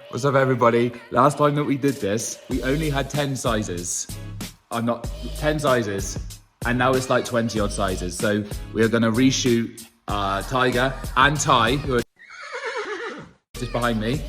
What's up, everybody? Last time that we did this, we only had 10 sizes. I'm not 10 sizes, and now it's like 20 odd sizes. So we are gonna reshoot Tiger and Ty, who are just behind me.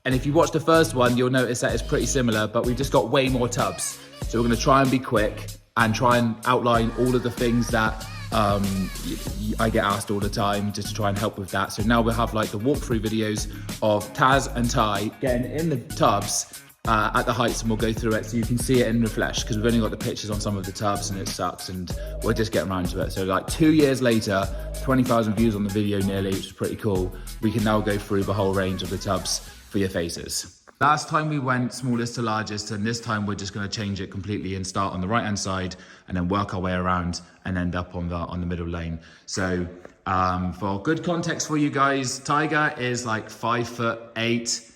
And if you watch the first one, you'll notice that it's pretty similar, but we've just got way more tubs. So we're gonna try and be quick and try and outline all of the things that I get asked all the time, just to try and help with that. So now we'll have like the walkthrough videos of Taz and Ty getting in the tubs at the heights, and we'll go through it so you can see it in the flesh, because we've only got the pictures on some of the tubs and it sucks, and we're just getting around to it. So like 2 years later, 20,000 views on the video nearly, which is pretty cool. We can now go through the whole range of the tubs for your faces. Last time we went smallest to largest, and this time we're just going to change it completely and start on the right hand side and then work our way around and end up on the middle lane. So for good context for you guys, Tiger is like 5'8"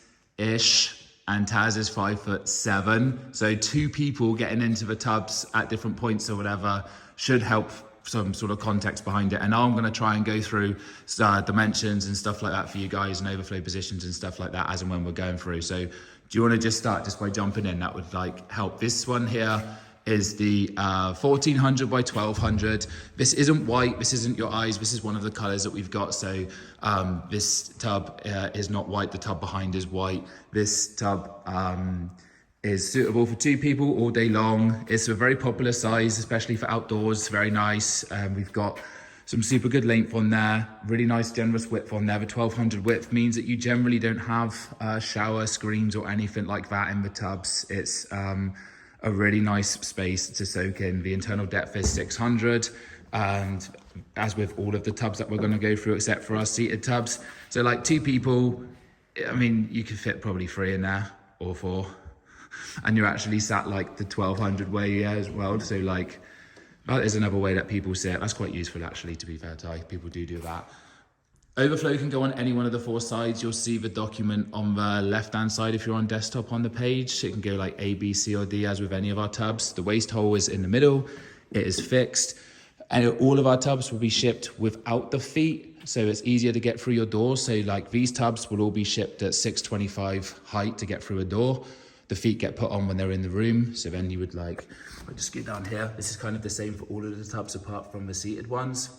and Taz is 5'7". So two people getting into the tubs at different points or whatever should help some sort of context behind it. And now I'm going to try and go through dimensions and stuff like that for you guys, and overflow positions and stuff like that as and when we're going through. So do you want to just start just by jumping in? That would like help. This one here is the 1400 by 1200. This isn't white, this isn't your eyes, this is one of the colors that we've got. So this tub is not white, the tub behind is white. This tub is suitable for two people all day long. It's a very popular size, especially for outdoors. It's very nice. We've got some super good length on there, really nice generous width on there. The 1200 width means that you generally don't have shower screens or anything like that in the tubs. It's a really nice space to soak in. The internal depth is 600, and as with all of the tubs that we're going to go through, except for our seated tubs, so like two people, I mean, you could fit probably 3 in there or 4. And you're actually sat like the 1200 way as well. So like, that is another way that people sit. That's quite useful actually, to be fair, Ty. People do that. Overflow can go on any one of the 4 sides. You'll see the document on the left-hand side if you're on desktop on the page. It can go like A, B, C, or D, as with any of our tubs. The waste hole is in the middle. It is fixed. And all of our tubs will be shipped without the feet, so it's easier to get through your door. So like these tubs will all be shipped at 625 height to get through a door. The feet get put on when they're in the room. So then you would like, I'll just get down here. This is kind of the same for all of the tubs apart from the seated ones,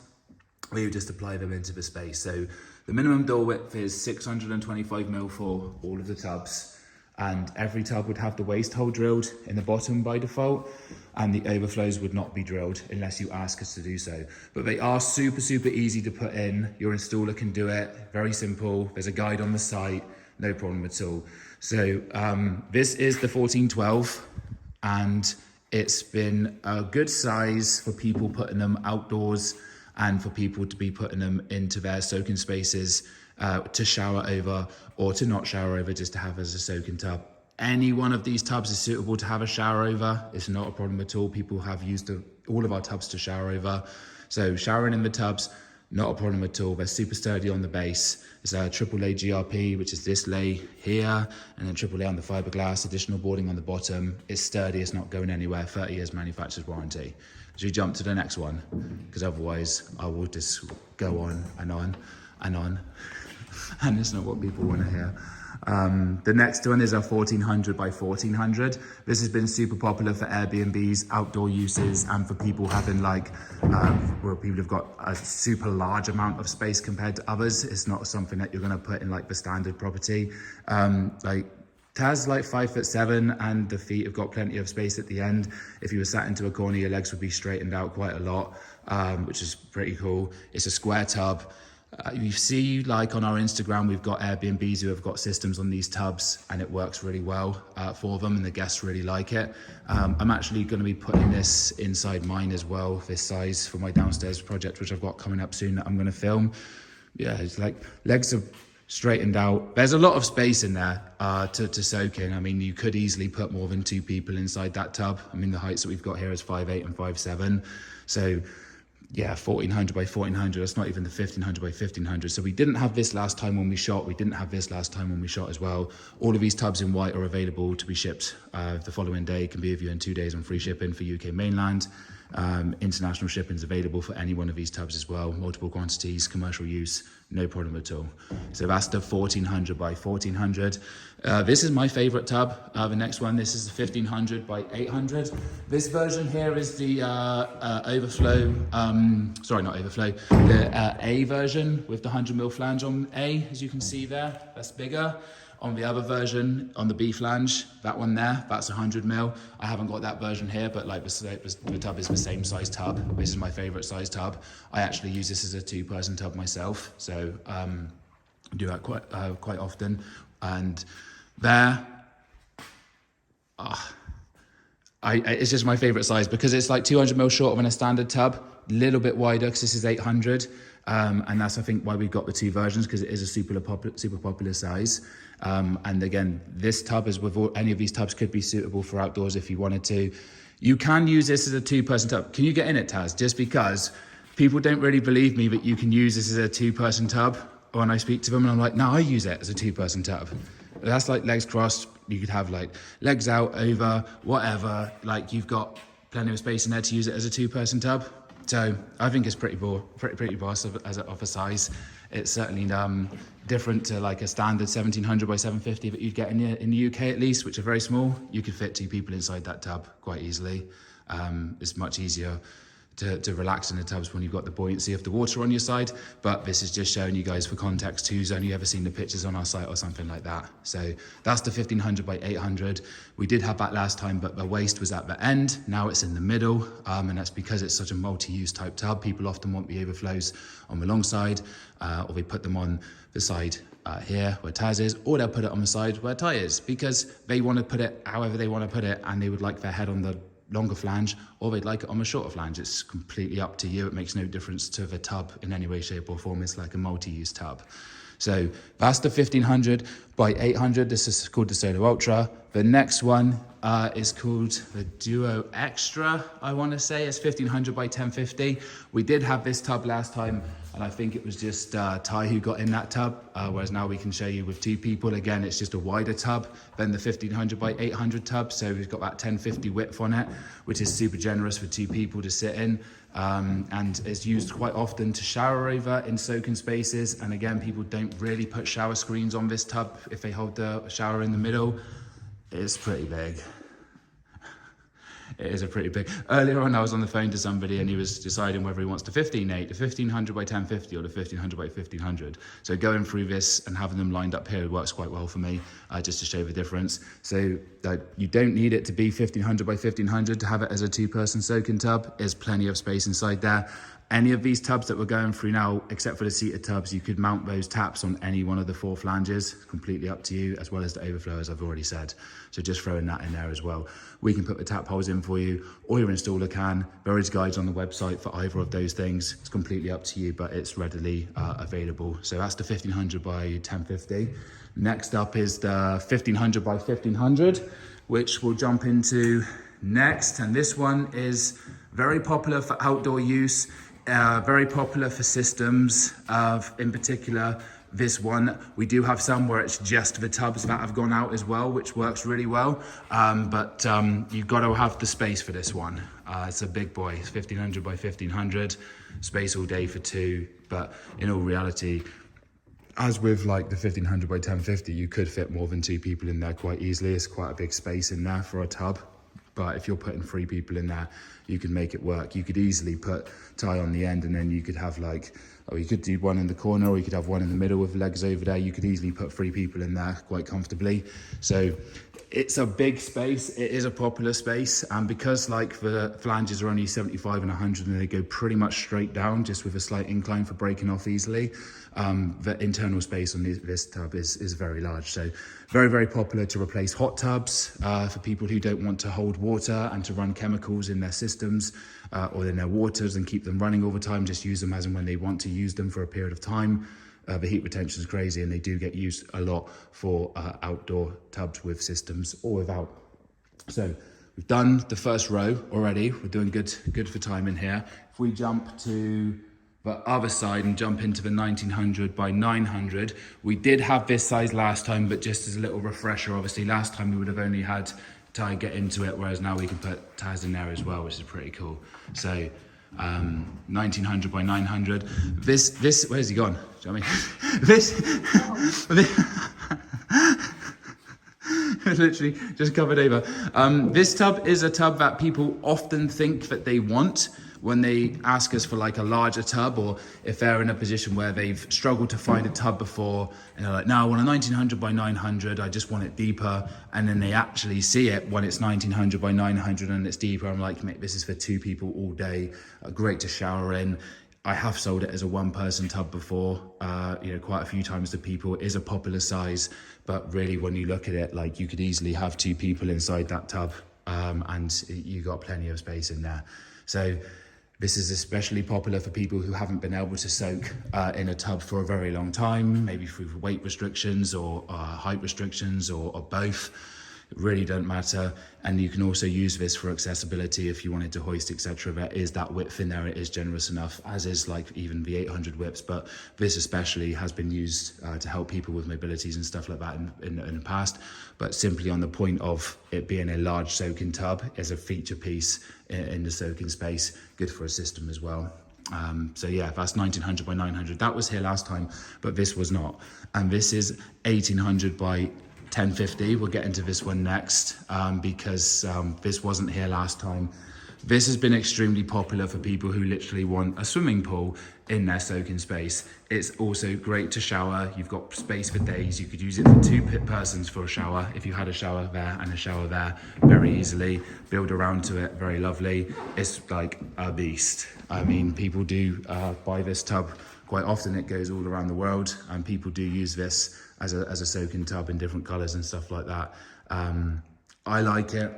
where you just apply them into the space. So the minimum door width is 625 mil for all of the tubs. And every tub would have the waste hole drilled in the bottom by default, and the overflows would not be drilled unless you ask us to do so. But they are super, super easy to put in. Your installer can do it, very simple. There's a guide on the site, no problem at all. So this is the 1412, and it's been a good size for people putting them outdoors and for people to be putting them into their soaking spaces to shower over or to not shower over, just to have as a soaking tub. Any one of these tubs is suitable to have a shower over. It's not a problem at all. People have used all of our tubs to shower over. So showering in the tubs, not a problem at all. They're super sturdy on the base. It's a AAA GRP, which is this lay here, and then AAA on the fiberglass, additional boarding on the bottom. It's sturdy, it's not going anywhere. 30 years manufacturer's warranty. Should we jump to the next one? Because otherwise I will just go on and on and on. And it's not what people want to hear. The next one is a 1400 by 1400. This has been super popular for Airbnbs, outdoor uses, and for people having like, where people have got a super large amount of space compared to others. It's not something that you're going to put in like the standard property. Like Taz like 5'7", and the feet have got plenty of space at the end. If you were sat into a corner, your legs would be straightened out quite a lot, which is pretty cool. It's a square tub. You see, like on our Instagram, we've got Airbnbs who have got systems on these tubs, and it works really well for them, and the guests really like it. I'm actually going to be putting this inside mine as well, this size, for my downstairs project, which I've got coming up soon that I'm going to film. Yeah, it's like legs are straightened out. There's a lot of space in there to soak in. I mean, you could easily put more than 2 people inside that tub. I mean, the heights that we've got here is 5'8" and 5'7". So yeah, 1400 by 1400. That's not even the 1500 by 1500. So we didn't have this last time when we shot. We didn't have this last time when we shot as well. All of these tubs in white are available to be shipped the following day. It can be with you in 2 days on free shipping for UK mainland. International shipping is available for any one of these tubs as well. Multiple quantities, commercial use, no problem at all. So that's the 1400 by 1400. This is my favorite tub. The next one, this is the 1500 by 800. This version here is the overflow, sorry, not overflow, the A version with the 100mm flange on A, as you can see there, that's bigger. On the other version, on the B flange, that one there, that's 100mm. I haven't got that version here, but like the tub is the same size tub. This is my favorite size tub. I actually use this as a 2-person tub myself, so I do that quite often. And there, it's just my favorite size because it's like 200mm shorter than a standard tub, a little bit wider because this is 800. And that's, I think, why we've got the 2 versions, because it is a super popular size. And again, this tub, as with any of these tubs, could be suitable for outdoors if you wanted to. You can use this as a 2-person tub. Can you get in it, Taz? Just because people don't really believe me that you can use this as a 2-person tub. When I speak to them, and I'm like, no, I use it as a 2-person tub. That's like legs crossed. You could have like legs out, over, whatever. Like, you've got plenty of space in there to use it as a 2-person tub. So I think it's pretty boss as of a size. It's certainly different to like a standard 1700 by 750 that you'd get in the UK at least, which are very small. You could fit 2 people inside that tub quite easily. It's much easier to relax in the tubs when you've got the buoyancy of the water on your side. But this is just showing you guys for context who's only ever seen the pictures on our site or something like that. So that's the 1500 by 800. We did have that last time, but the waist was at the end. Now it's in the middle, and that's because it's such a multi-use type tub. People often want the overflows on the long side, or they put them on the side here where Taz is, or they'll put it on the side where Ty is, because they want to put it however they want to put it, and they would like their head on the longer flange, or they'd like it on a shorter flange. It's completely up to you. It makes no difference to the tub in any way, shape or form. It's like a multi-use tub. So that's the 1500 by 800. This is called the Solo Ultra. The next one is called the Duo Extra, I want to say. It's 1500 by 1050. We did have this tub last time, and I think it was just Ty who got in that tub, whereas now we can show you with 2 people. Again, it's just a wider tub than the 1500 by 800 tub, so we've got that 1050 width on it, which is super generous for 2 people to sit in, and is used quite often to shower over in soaking spaces. And again, people don't really put shower screens on this tub if they hold the shower in the middle. It's pretty big. It is a pretty big. Earlier on, I was on the phone to somebody and he was deciding whether he wants the 15.8, the 1500 by 1050, or the 1500 by 1500. So going through this and having them lined up here works quite well for me, just to show the difference. So you don't need it to be 1500 by 1500 to have it as a 2-person soaking tub. There's plenty of space inside there. Any of these tubs that we're going through now, except for the seated tubs, you could mount those taps on any one of the 4 flanges, completely up to you, as well as the overflow, as I've already said. So just throwing that in there as well. We can put the tap holes in for you, or your installer can. There is guides on the website for either of those things. It's completely up to you, but it's readily available. So that's the 1500 by 1050. Next up is the 1500 by 1500, which we'll jump into next. And this one is very popular for outdoor use. Very popular for systems, in particular this one. We do have some where it's just the tubs that have gone out as well, which works really well, but you've got to have the space for this one. It's a big boy. It's 1500 by 1500, space all day for 2, but in all reality, as with like the 1500 by 1050, you could fit more than 2 people in there quite easily. It's quite a big space in there for a tub. But if you're putting 3 people in there, you can make it work. You could easily put Ty on the end, and then you could have like, or you could do one in the corner, or you could have one in the middle with legs over there. You could easily put 3 people in there quite comfortably. So it's a big space. It is a popular space. And because like the flanges are only 75 and 100 and they go pretty much straight down, just with a slight incline for breaking off easily, the internal space on this tub is very large. So very, very popular to replace hot tubs for people who don't want to hold water and to run chemicals in their systems or in their waters and keep them running all the time. Just use them as and when they want to use them for a period of time. The heat retention is crazy, and they do get used a lot for outdoor tubs with systems or without. So we've done the first row already. We're doing good for time in here. If we jump to the other side and jump into the 1900 by 900, we did have this size last time, but just as a little refresher, obviously last time we would have only had get into it, whereas now we can put Taz in there as well, which is pretty cool. So 1900 by 900. This where's he gone? Do you know what I mean? this literally just covered over. This tub is a tub that people often think that they want when they ask us for like a larger tub, or if they're in a position where they've struggled to find a tub before and they're like, no, I want a 1900 by 900, I just want it deeper. And then they actually see it when it's 1900 by 900 and it's deeper. I'm like, mate, this is for 2 people all day, great to shower in. I have sold it as a 1-person tub before, quite a few times to people. It is a popular size, but really when you look at it, like you could easily have 2 people inside that tub, and you got plenty of space in there. So this is especially popular for people who haven't been able to soak in a tub for a very long time, maybe through weight restrictions or height restrictions or both. It really don't matter. And you can also use this for accessibility if you wanted to hoist, etc. There is that width in there. It is generous enough, as is like even the 800 whips, but this especially has been used to help people with mobilities and stuff like that in the past. But simply on the point of it being a large soaking tub as a feature piece in the soaking space, good for a system as well. So yeah, that's 1900 by 900. That was here last time, but this was not. And this is 1800 by 1050. We'll get into this one next, because this wasn't here last time. This has been extremely popular for people who literally want a swimming pool in their soaking space. It's also great to shower. You've got space for days. You could use it for 2 persons for a shower. If you had a shower there and a shower there, very easily build around to it. Very lovely. It's like a beast. I mean, people do buy this tub quite often. It goes all around the world, and people do use this as a soaking tub in different colors and stuff like that. I like it.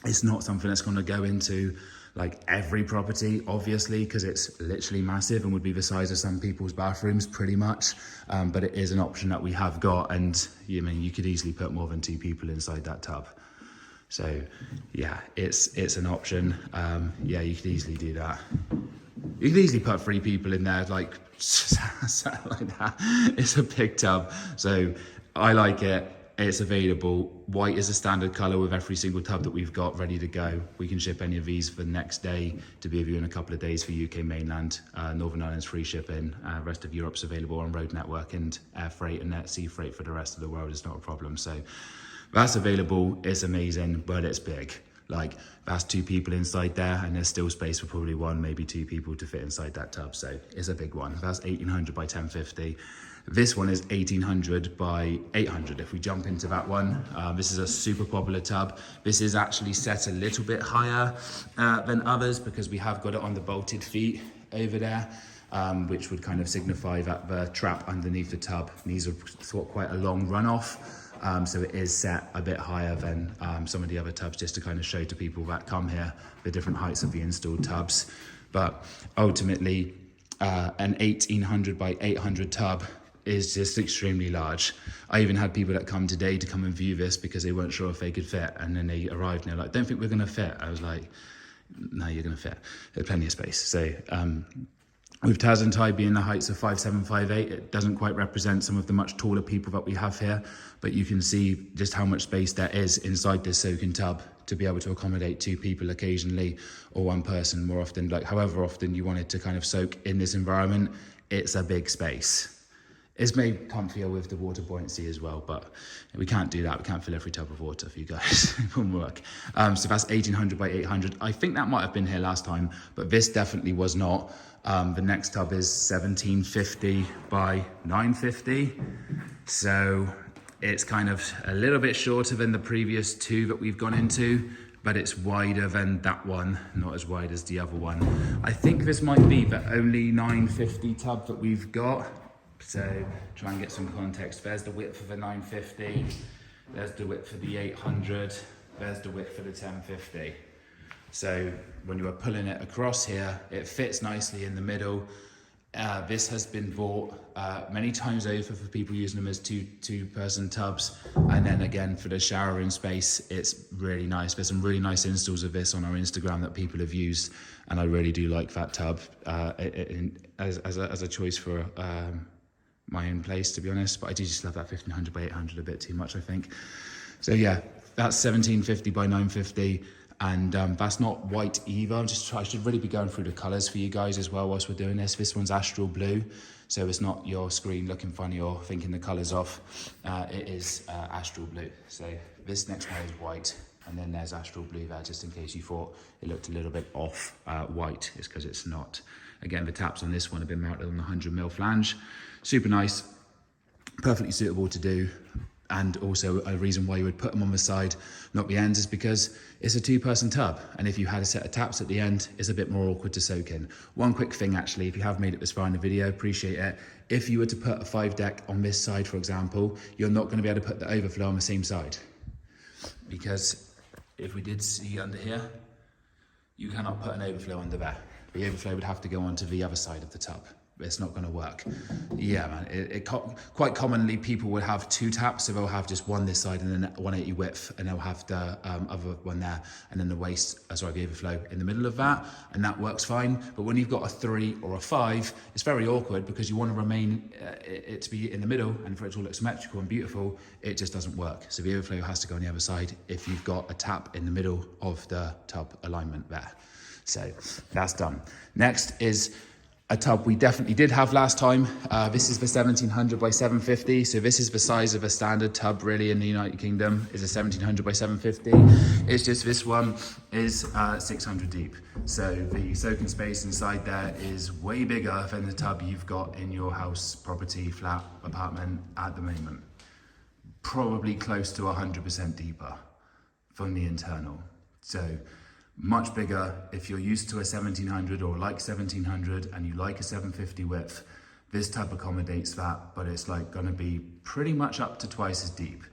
It's not something that's going to go into like every property, obviously, because it's literally massive and would be the size of some people's bathrooms pretty much. But it is an option that we have got, and you could easily put more than 2 people inside that tub. So yeah, it's an option. Yeah, you could easily do that. You could easily put 3 people in there, like like that. It's a big tub, so I like it. It's available. White is a standard color with every single tub that we've got ready to go. We can ship any of these for the next day to be with you in a couple of days for UK mainland. Northern Ireland's free shipping. Rest of Europe's available on road network and air freight, and net sea freight for the rest of the world is not a problem. So that's available. It's amazing, but it's big. Like, that's 2 people inside there, and there's still space for probably 1, maybe 2 people to fit inside that tub. So it's a big one. That's 1800 by 1050. This one is 1800 by 800. If we jump into that one, this is a super popular tub. This is actually set a little bit higher than others because we have got it on the bolted feet over there, which would kind of signify that the trap underneath the tub needs quite a long runoff. So it is set a bit higher than some of the other tubs, just to kind of show to people that come here the different heights of the installed tubs. But ultimately, an 1800 by 800 tub is just extremely large. I even had people that come today to come and view this because they weren't sure if they could fit, and then they arrived and they're like, don't think we're gonna fit. I was like, no, you're gonna fit. There's plenty of space. So with Taz and Ty being the heights of 5'7", 5'8", it doesn't quite represent some of the much taller people that we have here, but you can see just how much space there is inside this soaking tub to be able to accommodate 2 people occasionally, or 1 person more often. Like, however often you wanted to kind of soak in this environment, it's a big space. It's made comfier with the water buoyancy as well, but we can't do that. We can't fill every tub with water for you guys. It won't work. So that's 1800 by 800. I think that might have been here last time, but this definitely was not. The next tub is 1750 by 950. So it's kind of a little bit shorter than the previous 2 that we've gone into, but it's wider than that one, not as wide as the other one. I think this might be the only 950 tub that we've got. So try and get some context. There's the width of the 950. There's the width for the 800. There's the width for the 1050. So when you are pulling it across here, it fits nicely in the middle. This has been bought many times over for people using them as two-person tubs. And then again, for the showering space, it's really nice. There's some really nice installs of this on our Instagram that people have used. And I really do like that tub as a choice for my own place, to be honest. But I do just love that 1500 by 800 a bit too much, I think. So yeah, that's 1750 by 950. And that's not white either. I should really be going through the colors for you guys as well whilst we're doing this. This one's astral blue, so it's not your screen looking funny or thinking the colors off. It is astral blue. So this next one is white, and then there's astral blue there, just in case you thought it looked a little bit off white. It's because it's not. Again, the taps on this one have been mounted on the 100mm flange. Super nice, perfectly suitable to do. And also a reason why you would put them on the side, not the ends, is because it's a 2-person tub. And if you had a set of taps at the end, it's a bit more awkward to soak in. One quick thing actually, if you have made it this far in the video, appreciate it. If you were to put a 5 deck on this side, for example, you're not going to be able to put the overflow on the same side. Because if we did see under here, you cannot put an overflow under there. The overflow would have to go onto the other side of the tub. It's not going to work. Yeah, man. Quite commonly, people will have 2 taps, so they'll have just one this side and then 180 width, and they'll have the other one there, and then the the overflow in the middle of that, and that works fine. But when you've got a 3 or a 5, it's very awkward because you want to remain it to be in the middle, and for it to look symmetrical and beautiful, it just doesn't work. So the overflow has to go on the other side if you've got a tap in the middle of the tub alignment there. So that's done. Next is a tub we definitely did have last time. This is the 1700 by 750. So this is the size of a standard tub really in the United Kingdom, is a 1700 by 750. It's just this one is 600 deep. So the soaking space inside there is way bigger than the tub you've got in your house, property, flat, apartment at the moment. Probably close to 100% deeper from the internal. So much bigger. If you're used to a 1700 or like 1700 and you like a 750 width, this tub accommodates that, but it's like gonna be pretty much up to twice as deep.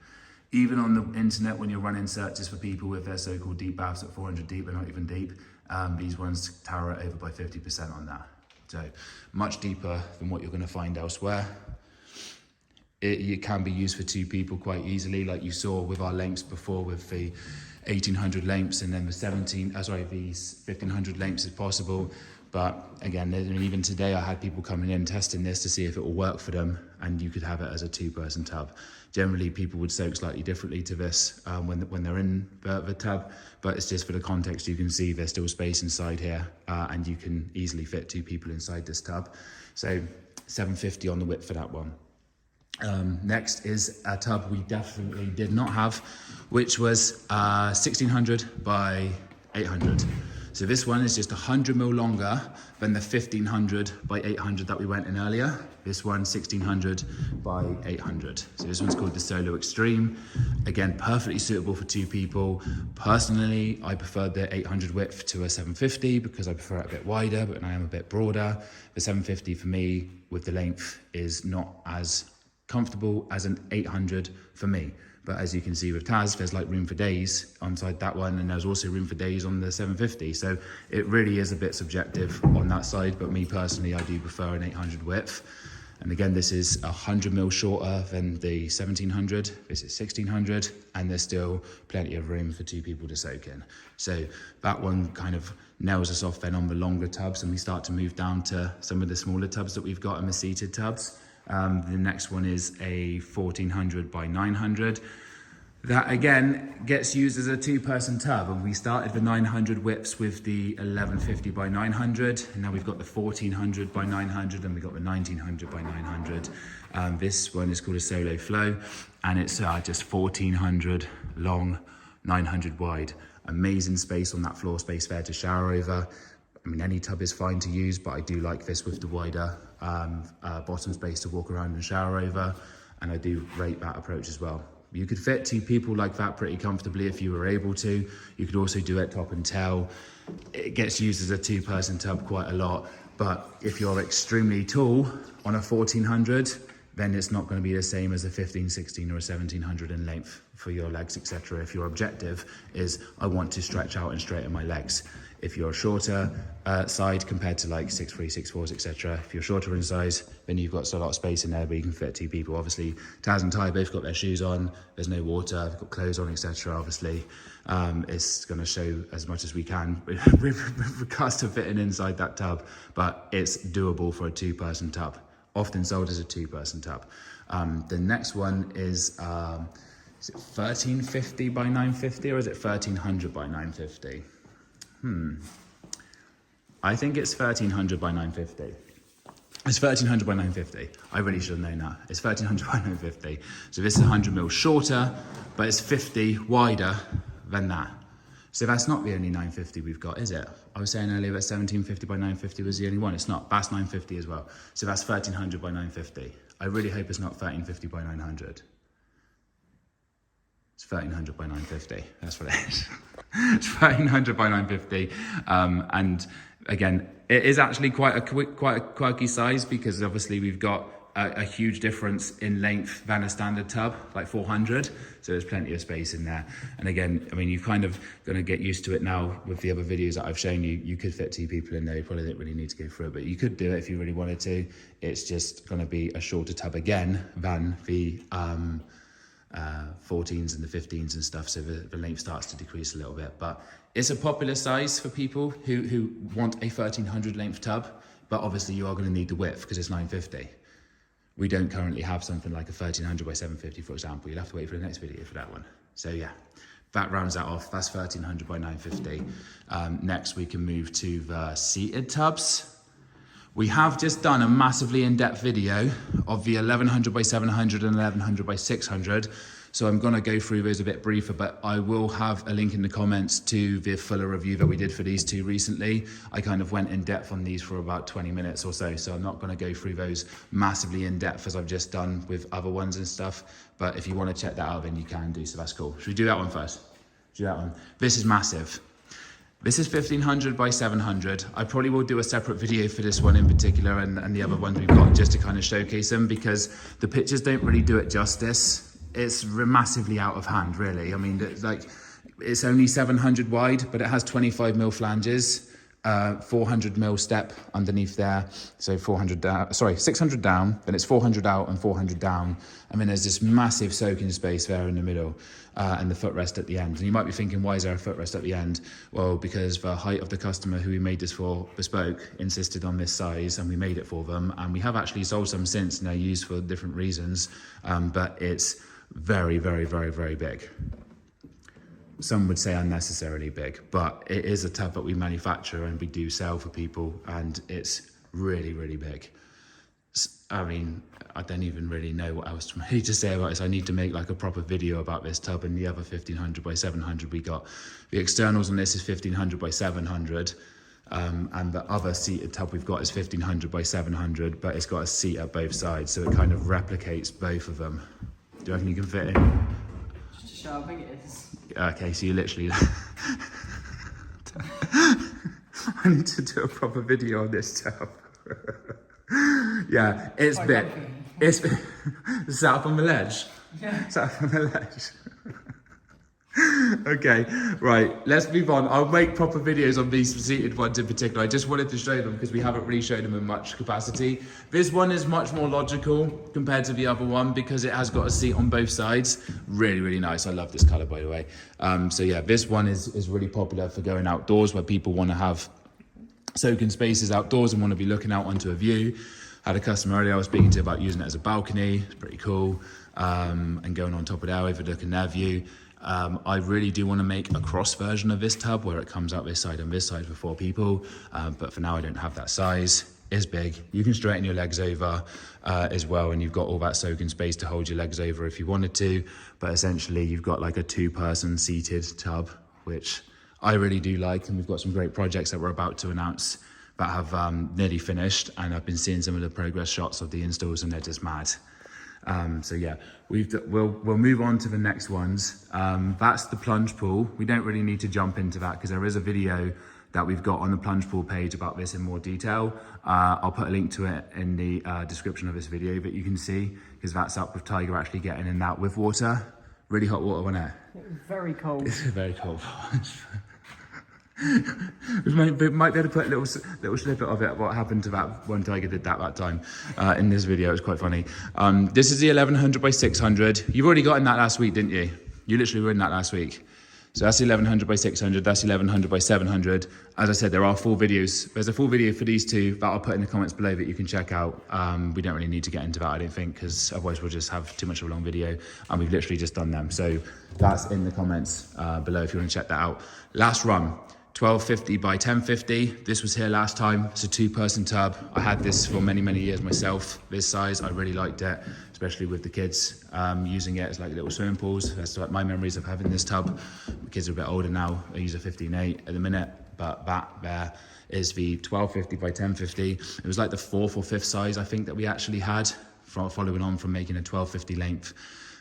Even on the internet, when you're running searches for people with their so-called deep baths at 400 deep, they're not even deep. These ones tower it over by 50% on that. So much deeper than what you're gonna find elsewhere. It can be used for 2 people quite easily, like you saw with our lengths before with the 1800 lengths, and then the 1500 lengths is possible. But again, even today I had people coming in testing this to see if it will work for them, and you could have it as a 2-person tub. Generally people would soak slightly differently to this when they're in the tub, but it's just for the context. You can see there's still space inside here, and you can easily fit 2 people inside this tub. So 750 on the width for that one. Next is a tub we definitely did not have, which was 1600 by 800. So this one is just 100mm longer than the 1500 by 800 that we went in earlier. This one 1600 by 800. So this one's called the Solo Extreme. Again, perfectly suitable for 2 people. Personally, I prefer the 800 width to a 750 because I prefer it a bit wider, but I am a bit broader. The 750 for me with the length is not as comfortable as an 800 for me. But as you can see with Taz, there's like room for days inside that one, and there's also room for days on the 750. So it really is a bit subjective on that side, but me personally, I do prefer an 800 width. And again, this is 100mm shorter than the 1700. This is 1600, and there's still plenty of room for 2 people to soak in. So that one kind of nails us off then on the longer tubs, and we start to move down to some of the smaller tubs that we've got in the seated tubs. The next one is a 1400 by 900. That again gets used as a 2-person tub, and we started the 900 widths with the 1150 by 900, and now we've got the 1400 by 900, and we've got the 1900 by 900. This one is called a Solo Flow, and it's just 1400 long, 900 wide. Amazing space on that floor space there to shower over. I mean, any tub is fine to use, but I do like this with the wider bottom space to walk around and shower over, and I do rate that approach as well. You could fit 2 people like that pretty comfortably if you were able to. You could also do it top and tail. It gets used as a 2-person tub quite a lot, but if you're extremely tall on a 1400, then it's not going to be the same as a 15, 16 or a 1700 in length for your legs, etc. If your objective is, I want to stretch out and straighten my legs. If you're shorter side compared to like 6'3", 6'4", etc. If you're shorter in size, then you've got a lot of space in there where you can fit 2 people. Obviously, Taz and Ty both got their shoes on. There's no water. They've got clothes on, etc. Obviously, it's going to show as much as we can with regards to fitting inside that tub, but it's doable for a 2-person tub. Often sold as a 2-person tub. The next one is Is it 1350 by 950 or is it 1300 by 950? I think it's 1300 by 950. It's 1300 by 950. I really should have known that. It's 1300 by 950. So this is 100 mil shorter, but it's 50 wider than that. So that's not the only 950 we've got, is it? I was saying earlier that 1750 by 950 was the only one. It's not. That's 950 as well. So that's 1300 by 950. I really hope it's not 1350 by 900. It's 1300 by 950. That's what it is. It's 1300 by 950. And again, it is actually quite a quirky size because obviously we've got a huge difference in length than a standard tub, like 400. So there's plenty of space in there. And again, I mean, you're kind of going to get used to it now with the other videos that I've shown you. You could fit 2 people in there. You probably don't really need to go through it, but you could do it if you really wanted to. It's just going to be a shorter tub again than the 14s and the 15s and stuff. So the length starts to decrease a little bit, but it's a popular size for people who want a 1300 length tub, but obviously you are going to need the width because it's 950. We don't currently have something like a 1300 by 750, for example. You'll have to wait for the next video for that one. So yeah, that rounds that off. That's 1300 by 950. Next, we can move to the seated tubs. We have just done a massively in-depth video of the 1100 by 700 and 1100 by 600. So I'm gonna go through those a bit briefer, but I will have a link in the comments to the fuller review that we did for these 2 recently. I kind of went in depth on these for about 20 minutes or so. So I'm not gonna go through those massively in depth as I've just done with other ones and stuff. But if you wanna check that out, then you can do, so that's cool. Should we do that one first? Do that one. This is massive. This is 1500 by 700. I probably will do a separate video for this one in particular and the other ones we've got just to kind of showcase them because the pictures don't really do it justice. It's massively out of hand, really. I mean, it's only 700 wide, but it has 25 mil flanges, 400 mil step underneath there. So 400 down, sorry, 600 down, then it's 400 out and 400 down. And then there's this massive soaking space there in the middle and the footrest at the end. And you might be thinking, why is there a footrest at the end? Well, because the height of the customer who we made this for, Bespoke, insisted on this size and we made it for them. And we have actually sold some since and they're used for different reasons, but it's very, very, very, very big. Some would say unnecessarily big, but it is a tub that we manufacture and we do sell for people, and it's really, really big. I mean, I don't even really know what else to say about this. I need to make like a proper video about this tub and the other 1500 by 700 we got. The externals on this is 1500 by 700. And the other seated tub we've got is 1500 by 700, but it's got a seat at both sides, so it kind of replicates both of them. Do you reckon you can fit in? Just to show how big it is. Okay, so you literally... I need to do a proper video on this tub. Yeah, it's big. It's sat up on the ledge. Yeah. Sat up on the ledge. Okay, right, let's move on. I'll make proper videos on these seated ones in particular. I just wanted to show them because we haven't really shown them in much capacity. This one is much more logical compared to the other one because it has got a seat on both sides. Really, really nice. I love this color, by the way. So yeah, this one is really popular for going outdoors where people want to have soaking spaces outdoors and want to be looking out onto a view. Had a customer earlier I was speaking to about using it as a balcony. It's pretty cool. And going on top of there, overlooking their view. I really do want to make a cross version of this tub where it comes out this side and this side for 4 people. But for now, I don't have that size. It's big. You can straighten your legs over as well. And you've got all that soaking space to hold your legs over if you wanted to. But essentially, you've got like a 2-person seated tub, which I really do like. And we've got some great projects that we're about to announce that have nearly finished. And I've been seeing some of the progress shots of the installs and they're just mad. So yeah, we'll move on to the next ones. That's the plunge pool. We don't really need to jump into that because there is a video that we've got on the plunge pool page about this in more detail. I'll put a link to it in the description of this video that you can see because that's up with Tiger actually getting in that with water. Really hot water, wasn't it? It was very cold. It's very cold. We might be able to put a little snippet of it, what happened to that when Tiger did that time in this video. It was quite funny. This is the 1100 by 600. You've already got in that last week, didn't you? You literally were in that last week. So that's 1100 by 600, that's 1100 by 700. As I said, there are full videos. There's a full video for these two that I'll put in the comments below that you can check out. We don't really need to get into that, I don't think, because otherwise we'll just have too much of a long video, and we've literally just done them. So that's in the comments below if you want to check that out. Last run, 1250 by 1050. This was here last time. It's a 2-person tub. I had this for many, many years myself. This size, I really liked it, especially with the kids using it as like little swimming pools. That's like my memories of having this tub. The kids are a bit older now. I use a 15.8 at the minute, but that there is the 1250 by 1050. It was like the 4th or 5th size, I think, that we actually had, following on from making a 1250 length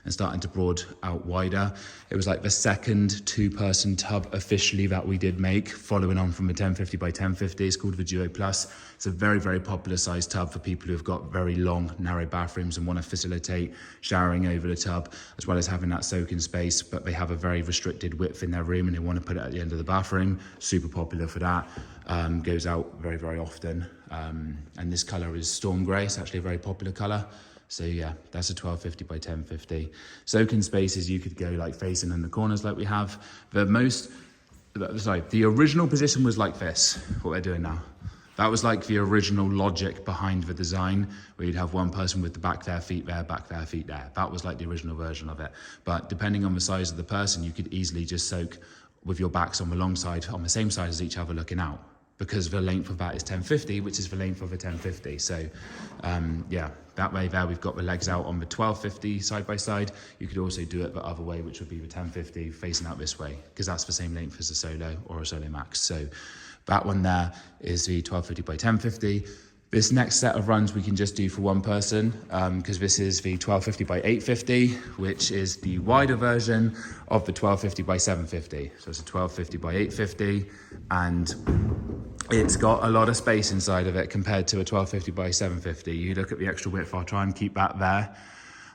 and starting to broad out wider. It was like the second 2-person tub officially that we did make, following on from the 1050 by 1050. It's called the Duo Plus. It's a very, very popular size tub for people who've got very long, narrow bathrooms and want to facilitate showering over the tub, as well as having that soaking space, but they have a very restricted width in their room and they want to put it at the end of the bathroom. Super popular for that. Goes out very, very often. And this color is Storm Grey. It's actually a very popular color. So yeah, that's a 1250 by 1050. Soaking spaces, you could go like facing in the corners like we have. The original position was like this, what we're doing now. That was like the original logic behind the design, where you'd have one person with the back there, feet there, back there, feet there. That was like the original version of it. But depending on the size of the person, you could easily just soak with your backs on the long side, on the same side as each other looking out, because the length of that is 1050, which is the length of a 1050. So yeah, that way there we've got the legs out on the 1250 side by side. You could also do it the other way, which would be the 1050 facing out this way, because that's the same length as a Solo or a Solo Max. So that one there is the 1250 by 1050. This next set of runs we can just do for one person, because this is the 1250 by 850, which is the wider version of the 1250 by 750. So it's a 1250 by 850, and it's got a lot of space inside of it compared to a 1250 by 750. You look at the extra width, I'll try and keep that there.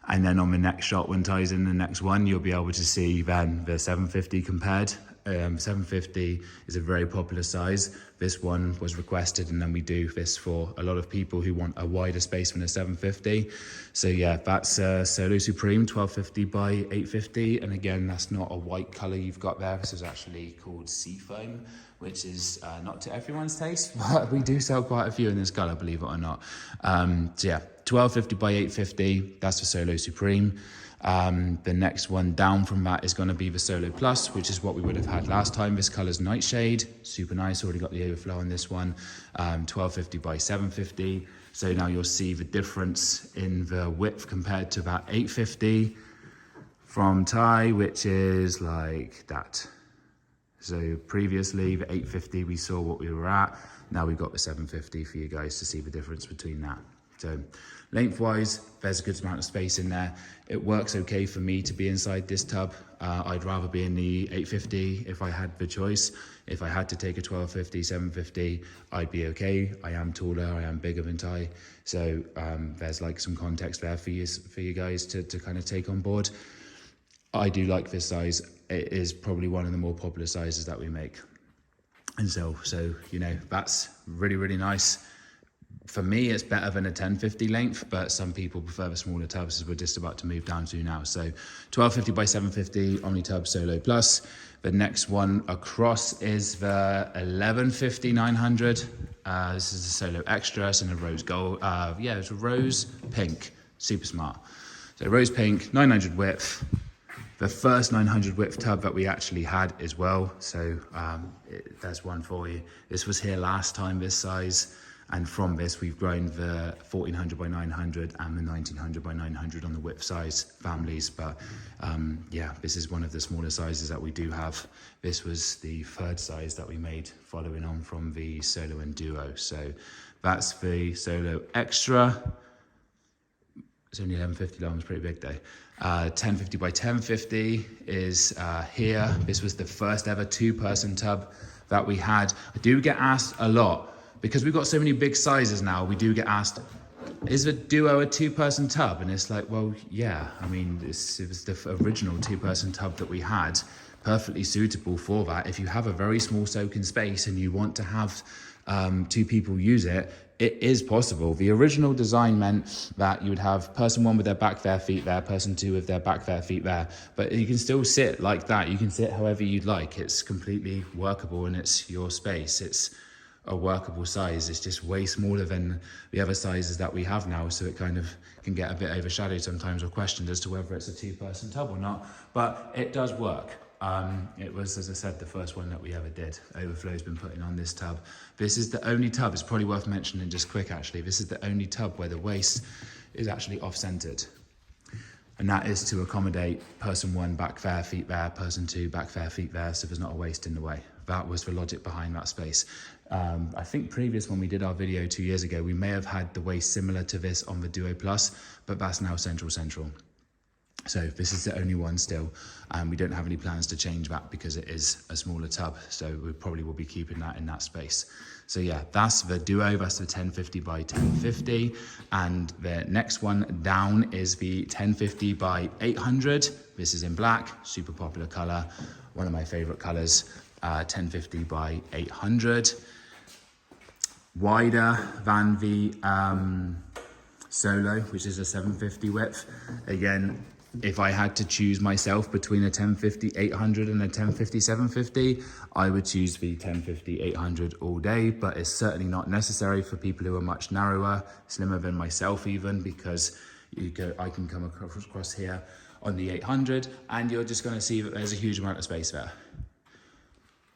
And then on the next shot, when ties in the next one, you'll be able to see then the 750 compared. 750 is a very popular size. This one was requested, and then we do this for a lot of people who want a wider space than a 750. So yeah, that's Solo Supreme 1250 by 850. And again, that's not a white color you've got there. This is actually called Seafoam, which is not to everyone's taste, but we do sell quite a few in this color, believe it or not. So yeah, 1250 by 850, that's the Solo Supreme. The next one down from that is going to be the Solo Plus, which is what we would have had last time. This color's Nightshade, super nice. Already got the overflow on this one. 1250 by 750. So now you'll see the difference in the width compared to that 850 from tie, which is like that. So previously the 850, we saw what we were at. Now we've got the 750 for you guys to see the difference between that. So lengthwise, there's a good amount of space in there. It works okay for me to be inside this tub. I'd rather be in the 850 if I had the choice. If I had to take a 1250, 750, I'd be okay. I am taller, I am bigger than Ty. So there's like some context there for you guys to kind of take on board. I do like this size. It is probably one of the more popular sizes that we make. And so you know, that's really, really nice. For me, it's better than a 1050 length, but some people prefer the smaller tubs, as we're just about to move down to now. So 1250 by 750 Omnitub Solo Plus. The next one across is the 1150 900. This is the Solo Extra. It's in a rose gold. Yeah, it's a rose pink. Super smart. So rose pink, 900 width. The first 900 width tub that we actually had as well. So there's one for you. This was here last time, this size. And from this, we've grown the 1400 by 900 and the 1900 by 900 on the width size families. But yeah, this is one of the smaller sizes that we do have. This was the third size that we made following on from the Solo and Duo. So that's the Solo Extra. It's only 1150 long, it's pretty big though. 1050 by 1050 is here. This was the first ever 2-person tub that we had. I do get asked a lot, because we've got so many big sizes now, we do get asked, is the Duo a 2-person tub? And it's like, well, yeah. I mean, it was the original 2-person tub that we had, perfectly suitable for that. If you have a very small soaking space and you want to have 2 people use it, it is possible. The original design meant that you would have person one with their back there, feet there, person two with their back there, feet there, but you can still sit like that. You can sit however you'd like. It's completely workable and it's your space. It's a workable size. It's just way smaller than the other sizes that we have now, so it kind of can get a bit overshadowed sometimes or questioned as to whether it's a two-person tub or not, but it does work. It was, as I said, the first one that we ever did. Overflow's been putting on this tub. This is the only tub, it's probably worth mentioning just quick actually, this is the only tub where the waist is actually off-centered. And that is to accommodate person one back there, feet there, person two back there, feet there, so there's not a waist in the way. That was the logic behind that space. I think previous when we did our video 2 years ago, we may have had the waist similar to this on the Duo Plus, but that's now central. So this is the only one still, and we don't have any plans to change that because it is a smaller tub, so we probably will be keeping that in that space. So yeah, that's the Duo, that's the 1050 by 1050, and the next one down is the 1050 by 800. This is in black, super popular color, one of my favorite colors, 1050 by 800. Wider than the Solo, which is a 750 width. Again, if I had to choose myself between a 1050 800 and a 1050 750, I would choose the 1050 800 all day, but it's certainly not necessary for people who are much narrower, slimmer than myself even, because I can come across here on the 800 and you're just going to see that there's a huge amount of space there.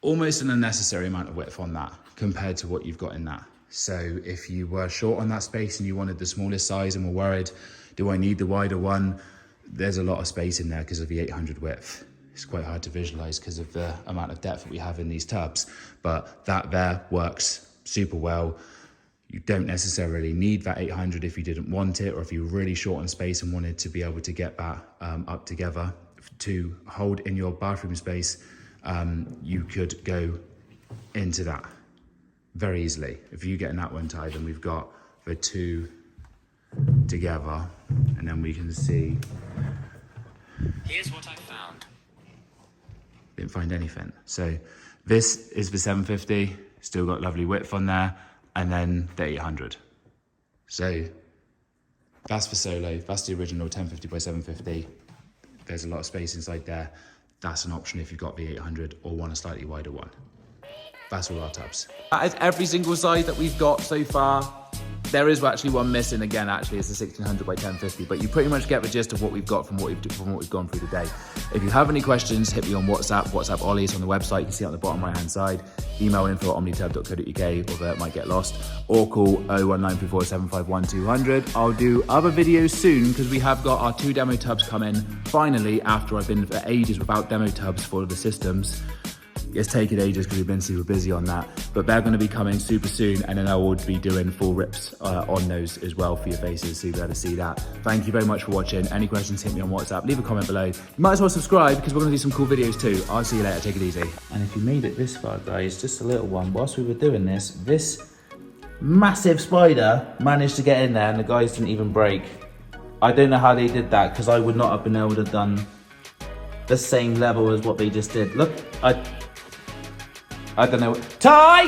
Almost an unnecessary amount of width on that compared to what you've got in that. So if you were short on that space and you wanted the smallest size and were worried, do I need the wider one? There's a lot of space in there because of the 800 width. It's quite hard to visualize because of the amount of depth that we have in these tubs, but that there works super well. You don't necessarily need that 800 if you didn't want it, or if you're really short on space and wanted to be able to get that up together to hold in your bathroom space. You could go into that very easily. If you get in that one tied, then we've got the two together, and then we can see. Here's what I found. Didn't find anything. So this is the 750, still got lovely width on there, and then the 800. So that's the Solo, that's the original 1050 by 750. There's a lot of space inside there. That's an option if you've got the 800 or want a slightly wider one. That's all our tubs. That is every single size that we've got so far. There is actually one missing again, actually, it's the 1600 by 1050, but you pretty much get the gist of what we've got from what we've gone through today. If you have any questions, hit me on WhatsApp Ollie, it's on the website, you can see it on the bottom right hand side. Email info@omnitub.co.uk, although it might get lost, or call 01934751200. I'll do other videos soon because we have got our 2 demo tubs coming, finally, after I've been for ages without demo tubs for the systems. It's taken ages because we've been super busy on that, but they're going to be coming super soon, and then I will be doing full rips on those as well for your faces, so you'll be able to see that. Thank you very much for watching. Any questions, hit me on WhatsApp, leave a comment below. You might as well subscribe because we're going to do some cool videos too. I'll see you later, take it easy. And if you made it this far, guys, just a little one, whilst we were doing this massive spider managed to get in there and the guys didn't even break. I don't know how they did that because I would not have been able to have done the same level as what they just did. Look, I don't know. Ty!